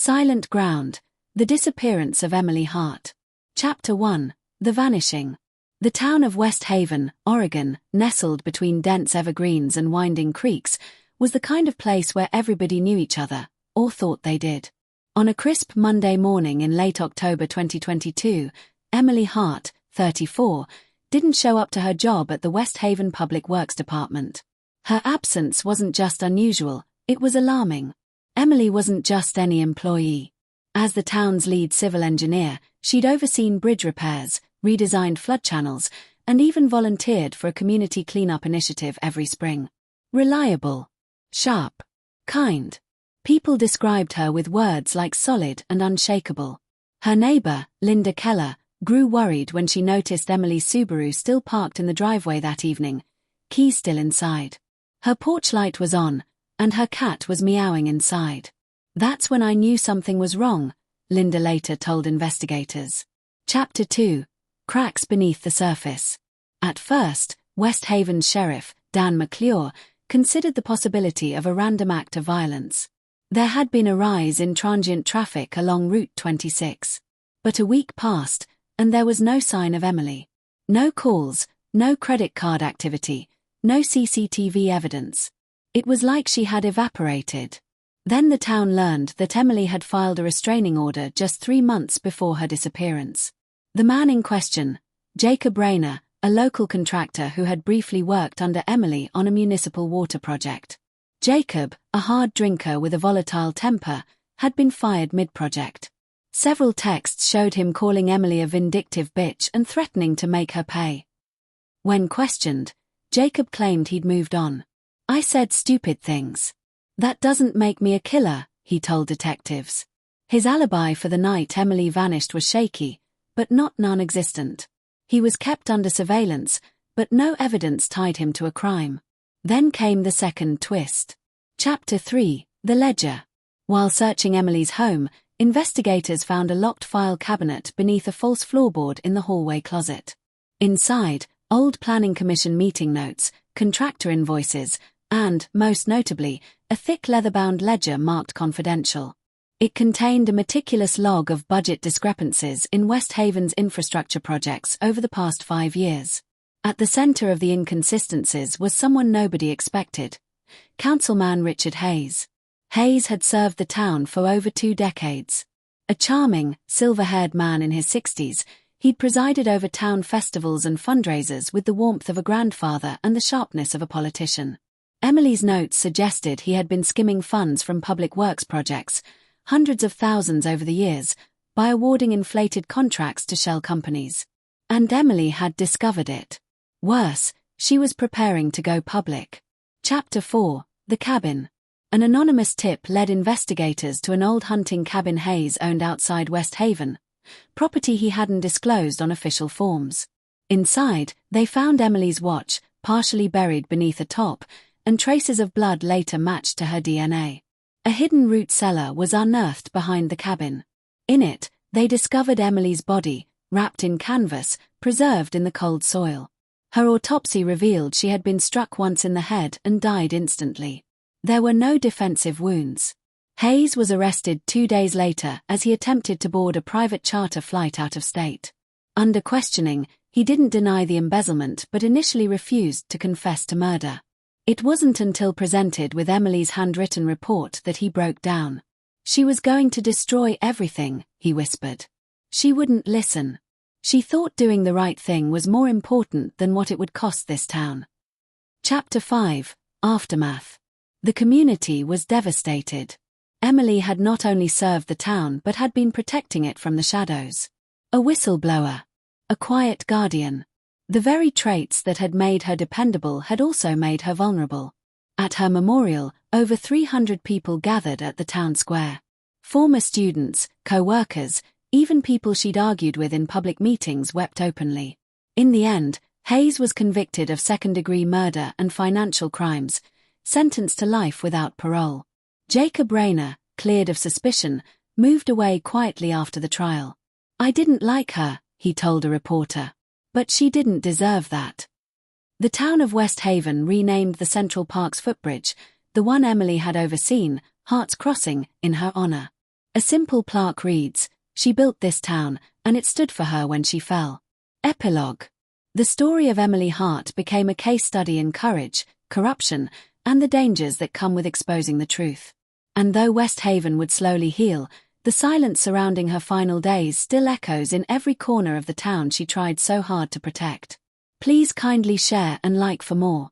Silent Ground, The Disappearance of Emily Hart. Chapter 1, The Vanishing. The town of Westhaven, Oregon, nestled between dense evergreens and winding creeks, was the kind of place where everybody knew each other, or thought they did. On a crisp Monday morning in late October 2022, Emily Hart, 34, didn't show up to her job at the Westhaven Public Works Department. Her absence wasn't just unusual, it was alarming. Emily wasn't just any employee. As the town's lead civil engineer, she'd overseen bridge repairs, redesigned flood channels, and even volunteered for a community cleanup initiative every spring. Reliable, sharp, kind. People described her with words like solid and unshakable. Her neighbor, Linda Keller, grew worried when she noticed Emily's Subaru still parked in the driveway that evening, keys still inside. Her porch light was on, and her cat was meowing inside. That's when I knew something was wrong, Linda later told investigators. Chapter 2, Cracks Beneath the Surface. At first, Westhaven's sheriff, Dan McClure, considered the possibility of a random act of violence. There had been a rise in transient traffic along Route 26. But a week passed, and there was no sign of Emily. No calls, no credit card activity, no CCTV evidence. It was like she had evaporated. Then the town learned that Emily had filed a restraining order just 3 months before her disappearance. The man in question, Jacob Rayner, a local contractor who had briefly worked under Emily on a municipal water project. Jacob, a hard drinker with a volatile temper, had been fired mid-project. Several texts showed him calling Emily a vindictive bitch and threatening to make her pay. When questioned, Jacob claimed he'd moved on. "I said stupid things. That doesn't make me a killer," he told detectives. His alibi for the night Emily vanished was shaky, but not non-existent. He was kept under surveillance, but no evidence tied him to a crime. Then came the second twist. Chapter 3, The Ledger. While searching Emily's home, investigators found a locked file cabinet beneath a false floorboard in the hallway closet. Inside, old Planning Commission meeting notes, contractor invoices, and, most notably, a thick leather-bound ledger marked confidential. It contained a meticulous log of budget discrepancies in Westhaven's infrastructure projects over the past 5 years. At the center of the inconsistencies was someone nobody expected: Councilman Richard Hayes. Hayes had served the town for over 2 decades. A charming, silver-haired man in his 60s, he'd presided over town festivals and fundraisers with the warmth of a grandfather and the sharpness of a politician. Emily's notes suggested he had been skimming funds from public works projects, hundreds of thousands over the years, by awarding inflated contracts to shell companies. And Emily had discovered it. Worse, she was preparing to go public. Chapter 4, The Cabin. An anonymous tip led investigators to an old hunting cabin Hayes owned outside Westhaven, property he hadn't disclosed on official forms. Inside, they found Emily's watch, partially buried beneath a top, and traces of blood later matched to her DNA. A hidden root cellar was unearthed behind the cabin. In it, they discovered Emily's body, wrapped in canvas, preserved in the cold soil. Her autopsy revealed she had been struck once in the head and died instantly. There were no defensive wounds. Hayes was arrested 2 days later as he attempted to board a private charter flight out of state. Under questioning, he didn't deny the embezzlement but initially refused to confess to murder. It wasn't until presented with Emily's handwritten report that he broke down. "She was going to destroy everything," he whispered. "She wouldn't listen. She thought doing the right thing was more important than what it would cost this town." Chapter 5, Aftermath. The community was devastated. Emily had not only served the town but had been protecting it from the shadows. A whistleblower. A quiet guardian. The very traits that had made her dependable had also made her vulnerable. At her memorial, over 300 people gathered at the town square. Former students, co-workers, even people she'd argued with in public meetings wept openly. In the end, Hayes was convicted of second-degree murder and financial crimes, sentenced to life without parole. Jacob Rayner, cleared of suspicion, moved away quietly after the trial. "I didn't like her," he told a reporter. "But she didn't deserve that." The town of Westhaven renamed the Central Park's footbridge, the one Emily had overseen, Hart's Crossing, in her honor. A simple plaque reads, "She built this town, and it stood for her when she fell." Epilogue. The story of Emily Hart became a case study in courage, corruption, and the dangers that come with exposing the truth. And though Westhaven would slowly heal, the silence surrounding her final days still echoes in every corner of the town she tried so hard to protect. Please kindly share and like for more.